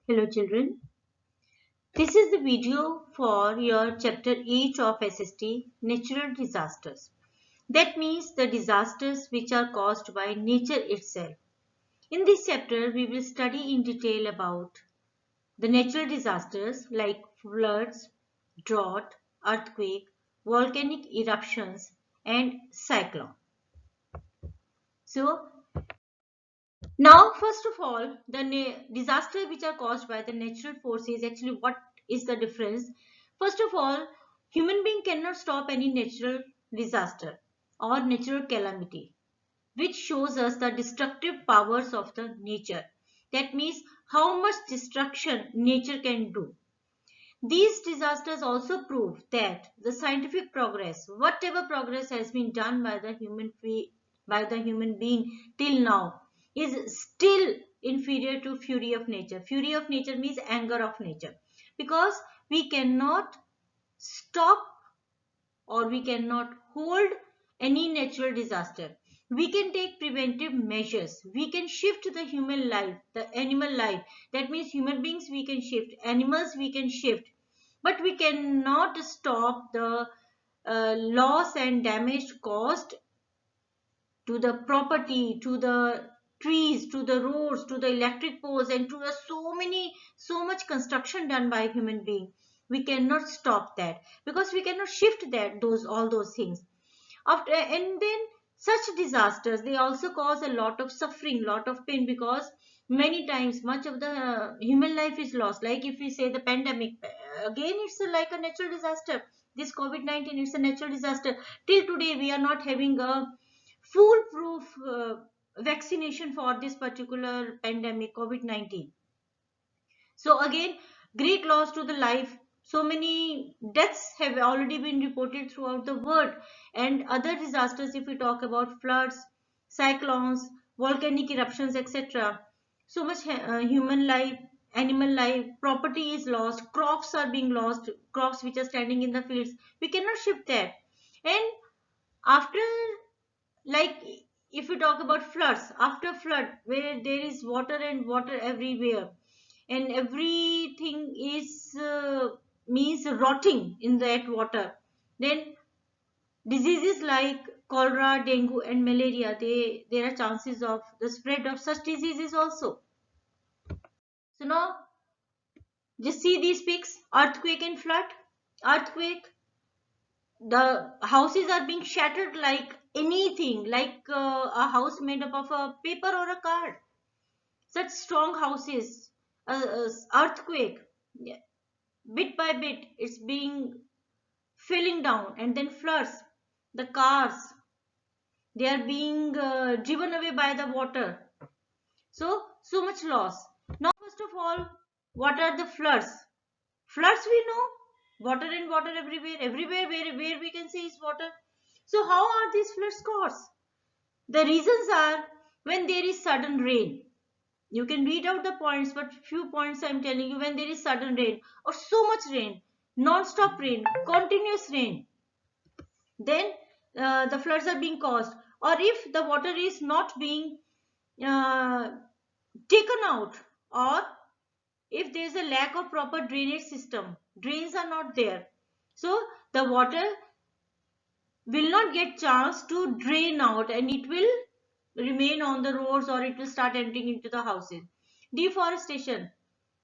Hello children, this is the video for your chapter 8 of SST Natural Disasters. That means the disasters which are caused by nature itself. In this chapter we will study in detail about the natural disasters like floods, drought, earthquake, volcanic eruptions and cyclone. So now, first of all, the disaster which are caused by the natural forces, actually what is the difference? First of all, human being cannot stop any natural disaster or natural calamity, which shows us the destructive powers of the nature. That means how much destruction nature can do. These disasters also prove that the scientific progress, whatever progress has been done by the human being till now, is still inferior to fury of nature. Fury of nature means anger of nature, because we cannot stop or we cannot hold any natural disaster. We can take preventive measures. We can shift the human life, the animal life. That means human beings we can shift, animals we can shift, but we cannot stop the loss and damage caused to the property, to the trees, to the roads, to the electric poles, and to the so much construction done by human being. We cannot stop that because we cannot shift that those all those things. After and then such disasters, they also cause a lot of suffering, lot of pain, because many times much of the human life is lost. Like if we say the pandemic, again it's like a natural disaster. This COVID-19, it's a natural disaster. Till today we are not having a foolproof vaccination for this particular pandemic COVID-19. So again, great loss to the life. So many deaths have already been reported throughout the world, and other disasters, if we talk about floods, cyclones, volcanic eruptions, etc. So much human life, animal life, property is lost, crops are being lost, crops which are standing in the fields. We cannot shift that. And after, like, if we talk about floods, after flood, where there is water and water everywhere, and everything is means rotting in that water, then diseases like cholera, dengue and malaria, there are chances of the spread of such diseases also. So now just see these pics: earthquake and flood. Earthquake, the houses are being shattered like anything, like a house made up of a paper or a card. Such strong houses, earthquake, yeah, bit by bit it's being filling down. And then floods, the cars, they are being driven away by the water. So much loss. Now first of all, what are the floods? Floods, we know, water and water everywhere, where we can see is water. So how are these floods caused? The reasons are when there is sudden rain. You can read out the points, but few points I'm telling you. When there is sudden rain or so much rain, non-stop rain, continuous rain, then the floods are being caused. Or if the water is not being uh, taken out, or if there is a lack of proper drainage system, drains are not there, so the water will not get chance to drain out, and it will remain on the roads, or it will start entering into the houses. Deforestation,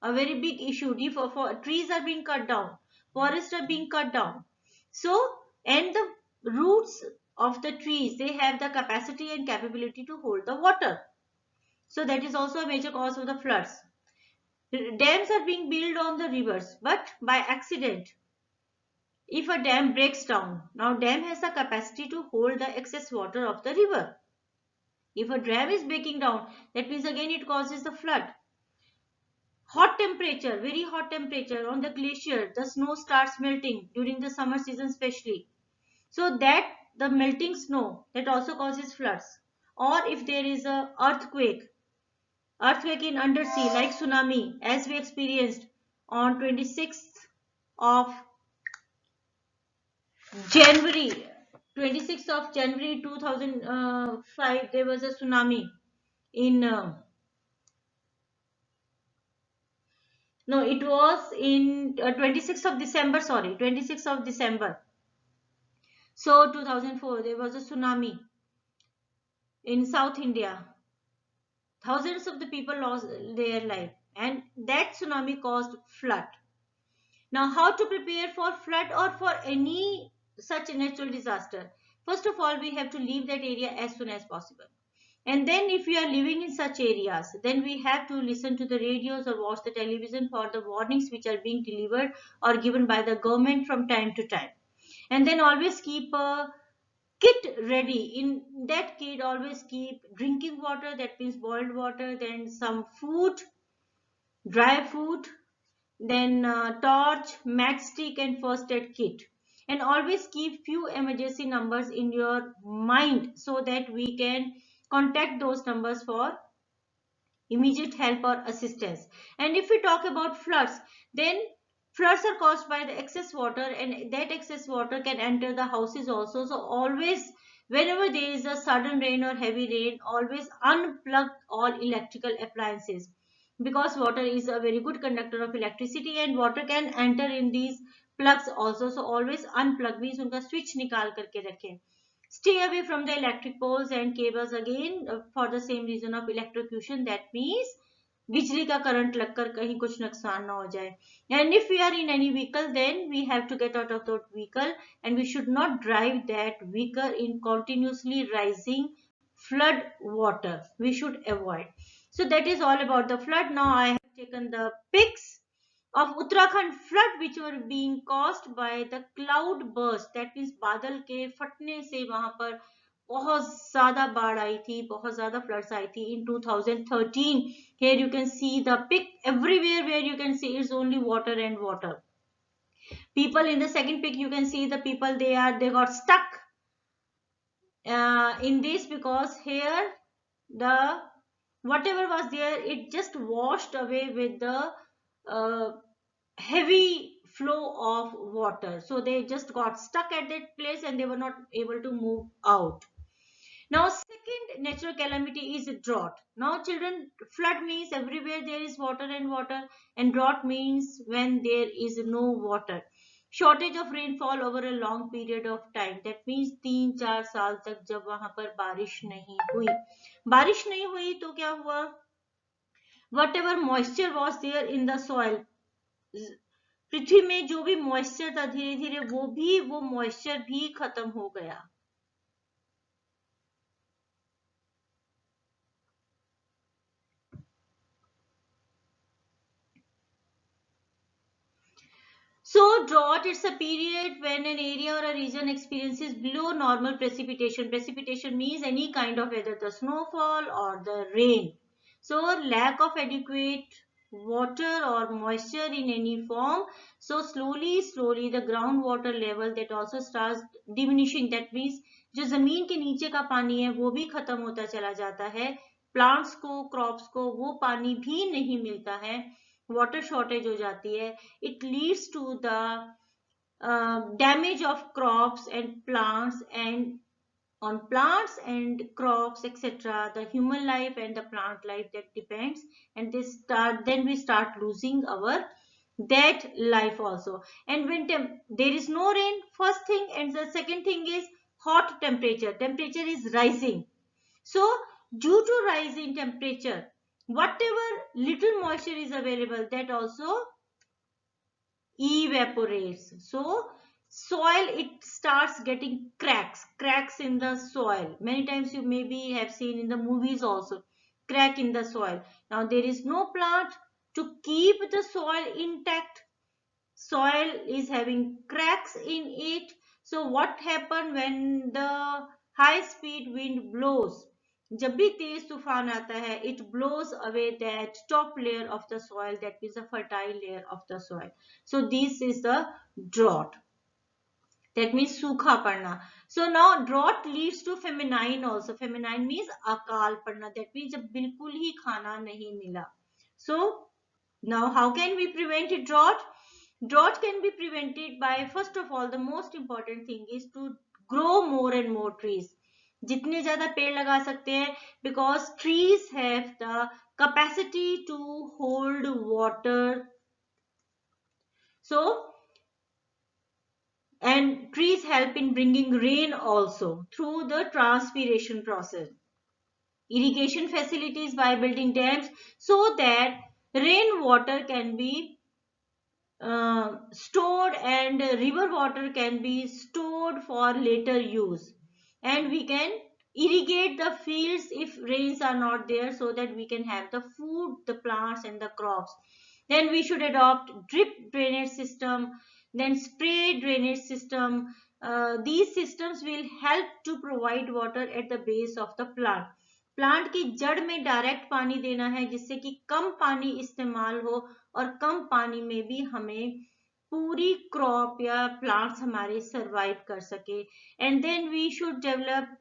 a very big issue. Trees are being cut down, forests are being cut down. So, and the roots of the trees, they have the capacity and capability to hold the water. So that is also a major cause of the floods. Dams are being built on the rivers, but by accident. If a dam breaks down, now dam has the capacity to hold the excess water of the river. If a dam is breaking down, that means again it causes the flood. Hot temperature, very hot temperature on the glacier, the snow starts melting during the summer season especially. So that the melting snow, that also causes floods. Or if there is a earthquake in undersea like tsunami, as we experienced on 26th of January, 26th of January 2005, there was a tsunami in No, it was in 26th of December, sorry, 26th of December. So 2004, there was a tsunami in South India. Thousands of the people lost their life, and that tsunami caused flood. Now, how to prepare for flood or for any such natural disaster? First of all, we have to leave that area as soon as possible. And then if we are living in such areas, then we have to listen to the radios or watch the television for the warnings which are being delivered or given by the government from time to time. And then always keep a kit ready. In that kit, always keep drinking water, that means boiled water, then some food, dry food, then torch, matchstick, and first aid kit. And always keep few emergency numbers in your mind so that we can contact those numbers for immediate help or assistance. And if we talk about floods, then floods are caused by the excess water, and that excess water can enter the houses also. So always, whenever there is a sudden rain or heavy rain, always unplug all electrical appliances, because water is a very good conductor of electricity and water can enter in these plugs also. So always unplug means उनका switch निकाल करके रखें. Stay away from the electric poles and cables again for the same reason of electrocution. That means बिजली का current लगकर कहीं कुछ नुकसान ना हो जाए. And if we are in any vehicle, then we have to get out of that vehicle, and we should not drive that vehicle in continuously rising flood water. We should avoid. So that is all about the flood. Now I have taken the pics of Uttarakhand flood which were being caused by the cloud burst. That means बादल के फटने से वहां पर बहुत ज्यादा बाढ़ आई थी, बहुत ज्यादा फ्लड्स आई थी in 2013. Here you can see the pic. Everywhere where you can see is only water and water. People in the second pic, you can see the people, they got stuck in this, because here the whatever was there, it just washed away with the uh, heavy flow of water. So they just got stuck at that place and they were not able to move out. Now, second natural calamity is drought. Now, children, flood means everywhere there is water and water, and drought means when there is no water. Shortage of rainfall over a long period of time. That means 3-4 साल तक जब वहां पर बारिश नहीं हुई. बारिश नहीं हुई तो क्या हुआ? Whatever moisture was there in the soil, पृथ्वी में जो भी मॉइस्चर था धीरे धीरे वो मॉइस्चर भी खत्म हो गया. So drought, it's a period when an area or a region experiences below normal precipitation. Precipitation means any kind of weather, the snowfall or the rain. So lack of adequate water or moisture in any form. So slowly the groundwater level that also starts diminishing. That means जो जमीन के नीचे का पानी है वो भी खत्म होता चला जाता है. प्लांट्स को, क्रॉप्स को वो पानी भी नहीं मिलता है. वाटर शॉर्टेज हो जाती है. It leads to the damage of crops and plants, and on plants and crops, etc., the human life and the plant life that depends, and then we start losing our that life also. And when there is no rain, first thing, and the second thing is hot temperature is rising. So due to rise in temperature, whatever little moisture is available, that also evaporates. So soil, it starts getting cracks in the soil. Many times you maybe have seen in the movies also, crack in the soil. Now there is no plant to keep the soil intact. Soil is having cracks in it. So what happen when the high speed wind blows? जब भी तेज तूफान आता है, it blows away that top layer of the soil, that is the fertile layer of the soil. So this is the drought. That means सूखा पड़ना. So now drought leads to famine also. Famine means अकाल पड़ना. That means जब बिल्कुल ही खाना नहीं मिला. So now how can we prevent drought? Drought can be prevented by, first of all, the most important thing is to grow more and more trees. जितने ज्यादा पेड़ लगा सकते हैं, because trees have the capacity to hold water So, and trees help in bringing rain also through the transpiration process. Irrigation facilities by building dams so that rainwater can be stored, and river water can be stored for later use, and we can irrigate the fields if rains are not there, so that we can have the food, the plants and the crops. Then we should adopt drip drainage system, then spray drainage system. These systems will help to provide water at the base of the plant. Plant की जड़ में direct पानी देना है, जिससे कि कम पानी इस्तेमाल हो और कम पानी में भी हमें पूरी क्रॉप या प्लांट्स हमारे सरवाइव कर सके. And then we should develop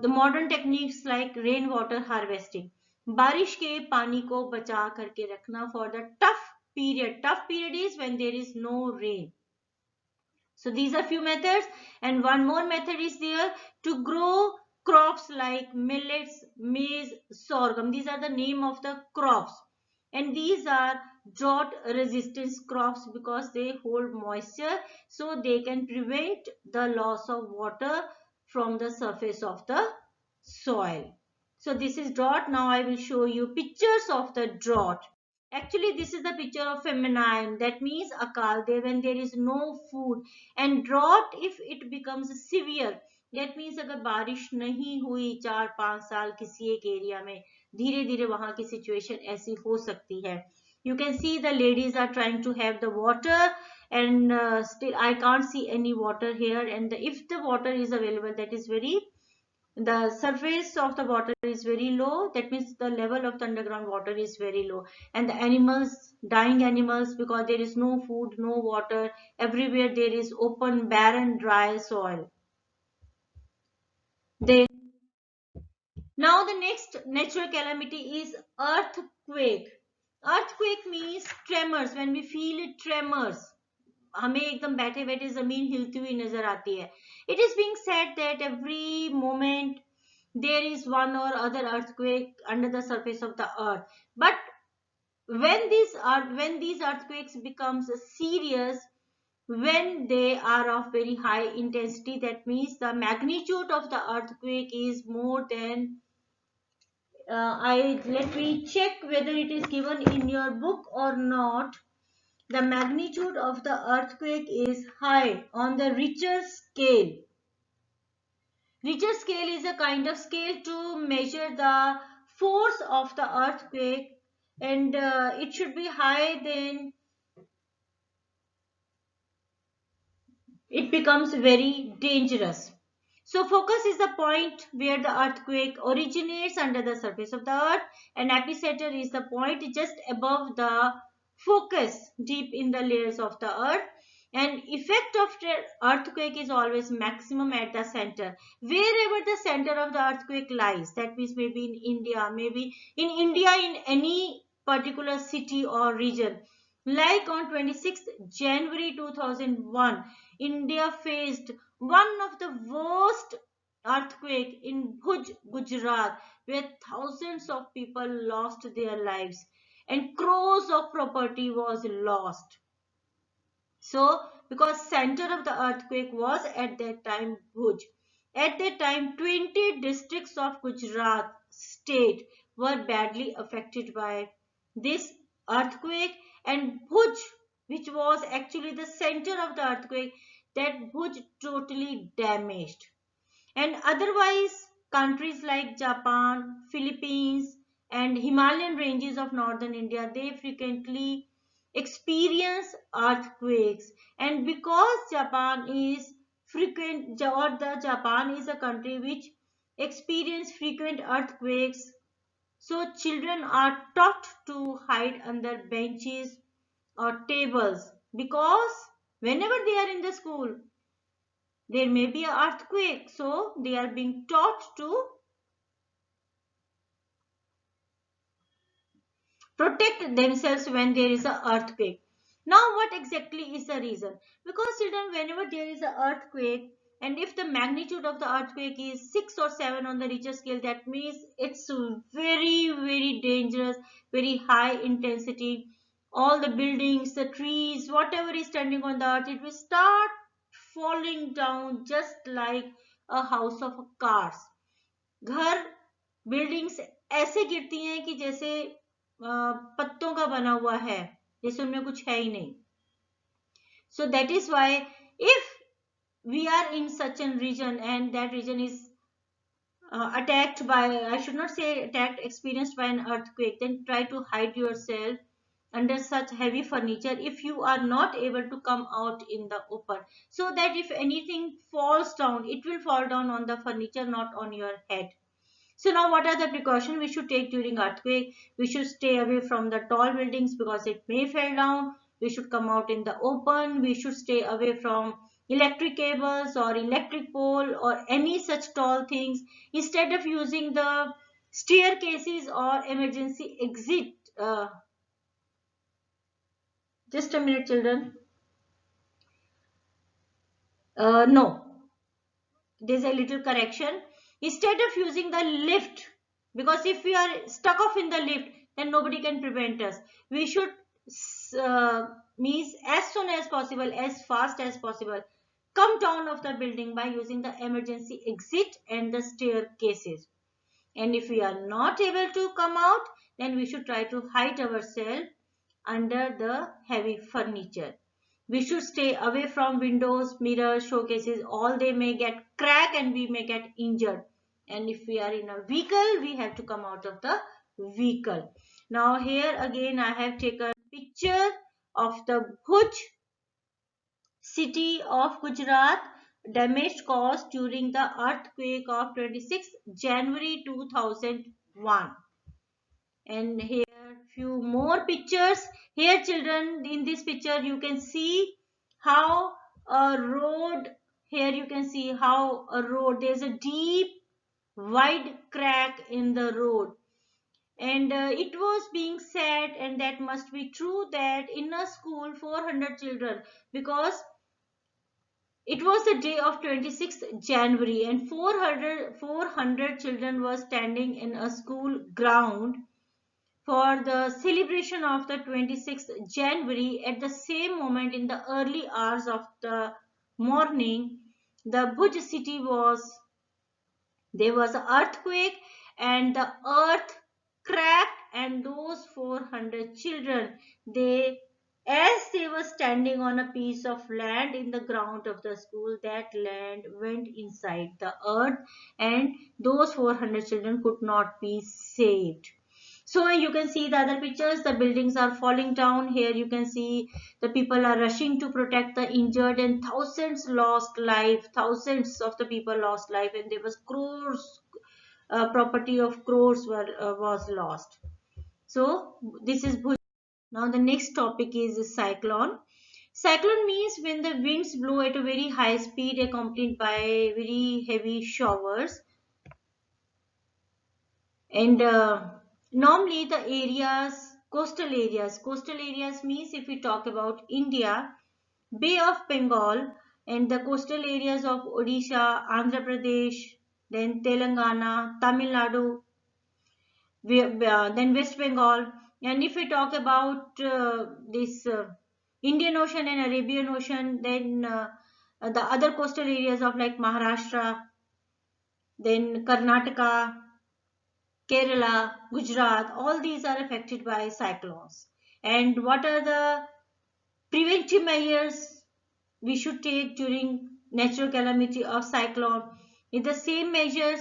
the modern techniques like rain water harvesting. बारिश के पानी को बचा करके रखना for the tough period. Tough period is when there is no rain. So these are few methods, and one more method is there to grow crops like millets, maize, sorghum. These are the name of the crops, and these are drought resistant crops because they hold moisture, so they can prevent the loss of water from the surface of the soil. So this is drought. Now I will show you pictures of the drought. Actually, this is the picture of famine. That means akal, there when there is no food. And drought, if it becomes severe, that means अगर बारिश नहीं हुई 4-5 साल किसी एक area में, धीरे धीरे वहां की सिचुएशन ऐसी हो सकती है. You can see the ladies are trying to have the water, and still I can't see any water here. And if the water is available, that is very, the surface of the water is very low. That means the level of the underground water is very low, and the animals, dying animals, because there is no food, no water, everywhere there is open, barren, dry soil. Then now the next natural calamity is earthquake. Earthquake means tremors. When we feel tremors, हमें एकदम बैठे बैठे जमीन हिलती हुई नजर आती है. It is being said that every moment there is one or other earthquake under the surface of the earth. But when these earthquakes becomes serious, when they are of very high intensity, that means the magnitude of the earthquake is more than, I let me check whether it is given in your book or not. The magnitude of the earthquake is high on the Richter scale. Richter scale is a kind of scale to measure the force of the earthquake, and it should be high, then it becomes very dangerous. So focus is the point where the earthquake originates under the surface of the earth, and epicenter is the point just above the focus deep in the layers of the earth. And effect of the earthquake is always maximum at the center, wherever the center of the earthquake lies. That means maybe in India in any particular city or region. Like on 26th January 2001, India faced one of the worst earthquake in Bhuj, Gujarat, where thousands of people lost their lives and crores of property was lost. So, because center of the earthquake was at that time Bhuj. At that time, 20 districts of Gujarat state were badly affected by this earthquake, and Bhuj, which was actually the center of the earthquake, that Bhuj totally damaged. And otherwise, countries like Japan, Philippines, and Himalayan ranges of northern India, they frequently experience earthquakes. And because Japan is frequent, or the Japan is a country which experience frequent earthquakes, so children are taught to hide under benches or tables, because whenever they are in the school, there may be an earthquake, so they are being taught to protect themselves when there is an earthquake. Now, what exactly is the reason? Because children, whenever there is an earthquake, and if the magnitude of the earthquake is 6 or 7 on the Richter scale, that means it's very, very dangerous, very high intensity. all the buildings, the trees, whatever is standing on the earth, it will start falling down just like a house of cards. घर, buildings ऐसे गिरती हैं कि जैसे पत्तों का बना हुआ है, जैसे उनमें कुछ है ही नहीं. So that is why if we are in such a region and that region is attacked by, I should not say attacked, experienced by an earthquake, then try to hide yourself under such heavy furniture if you are not able to come out in the open, so that if anything falls down, it will fall down on the furniture, not on your head. So now what are the precautions we should take during earthquake? We should stay away from the tall buildings because it may fall down. We should come out in the open. We should stay away from electric cables or electric pole or any such tall things. Instead of using the staircases or emergency exit. Just a minute, children. No, there's a little correction. Instead of using the lift, because if we are stuck off in the lift, then nobody can prevent us. We should means as soon as possible, as fast as possible, come down of the building by using the emergency exit and the staircases. And if we are not able to come out, then we should try to hide ourselves under the heavy furniture. We should stay away from windows, mirrors, showcases. All they may get cracked and we may get injured. And if we are in a vehicle, we have to come out of the vehicle. Now here again I have taken a picture of the Bhuj city of Gujarat, damage caused during the earthquake of 26 January 2001. And here few more pictures. Here children, in this picture you can see how a road, here you can see how a road, there's a deep wide crack in the road, and it was being said, and that must be true, that in a school 400 children, because it was the day of 26th January and 400 children were standing in a school ground for the celebration of the 26th January. At the same moment, in the early hours of the morning, the Bhuj city there was an earthquake and the earth cracked, and those 400 children, as they were standing on a piece of land in the ground of the school, that land went inside the earth and those 400 children could not be saved. So you can see the other pictures, the buildings are falling down. Here you can see the people are rushing to protect the injured, and thousands lost life, thousands of the people lost life, and there was crores, property of crores was lost. So this is Bhuj. Now the next topic is cyclone. Cyclone means when the winds blow at a very high speed accompanied by very heavy showers, and normally the coastal areas means, if we talk about India, Bay of Bengal and the coastal areas of Odisha, Andhra Pradesh, then Telangana, Tamil Nadu, then West Bengal. And if we talk about this Indian Ocean and Arabian Ocean, then the other coastal areas of like Maharashtra, then Karnataka, Kerala, Gujarat, all these are affected by cyclones. And what are the preventive measures we should take during natural calamity of cyclone? In the same measures,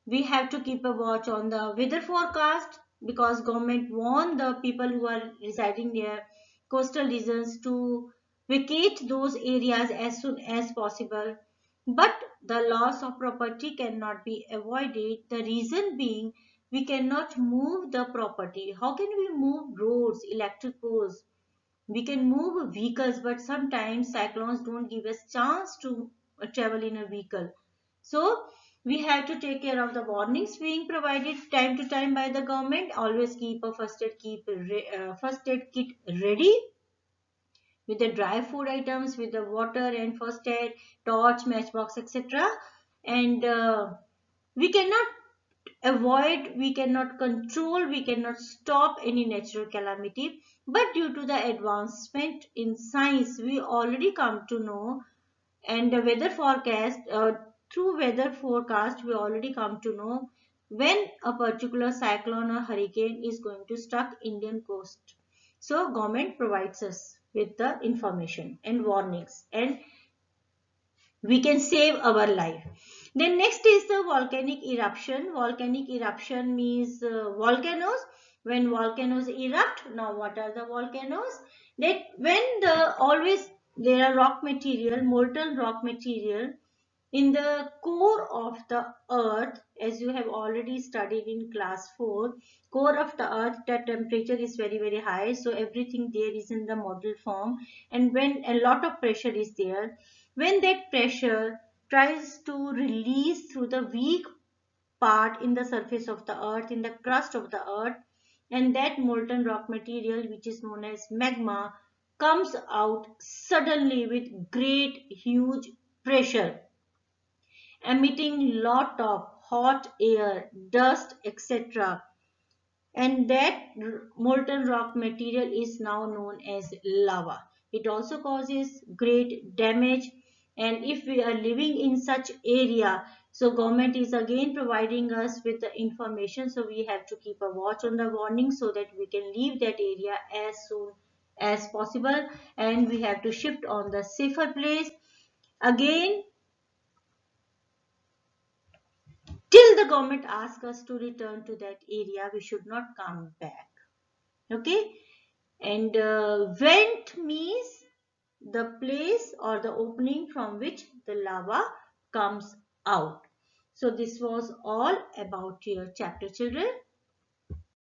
we have to keep a watch on the weather forecast, because government warn the people who are residing near coastal regions to vacate those areas as soon as possible. But the loss of property cannot be avoided. The reason being, we cannot move the property. How can we move roads, electric poles? We can move vehicles, but sometimes cyclones don't give us chance to travel in a vehicle. So we have to take care of the warnings being provided time to time by the government. Always keep a first aid kit ready with the dry food items, with the water and first aid, torch, matchbox, etc. And we cannot avoid, we cannot control, we cannot stop any natural calamity, but due to the advancement in science, we already come to know, and the weather forecast, through weather forecast, we already come to know when a particular cyclone or hurricane is going to struck Indian coast. So government provides us with the information and warnings, and we can save our life. Then next is the volcanic eruption. Volcanic eruption means volcanoes. When volcanoes erupt, now what are the volcanoes? That when the always there are rock material, molten rock material in the core of the earth, as you have already studied in class 4, core of the earth, the temperature is very very high, so everything there is in the model form, and when a lot of pressure is there, when that pressure tries to release through the weak part in the surface of the earth, in the crust of the earth, and that molten rock material, which is known as magma, comes out suddenly with great huge pressure, emitting lot of hot air, dust, etc. And that molten rock material is now known as lava. It also causes great damage, and if we are living in such area, so government is again providing us with the information, so we have to keep a watch on the warning so that we can leave that area as soon as possible, and we have to shift on the safer place. Again, till the government asks us to return to that area, we should not come back. Okay, and vent means the place or the opening from which the lava comes out. So this was all about your chapter, children.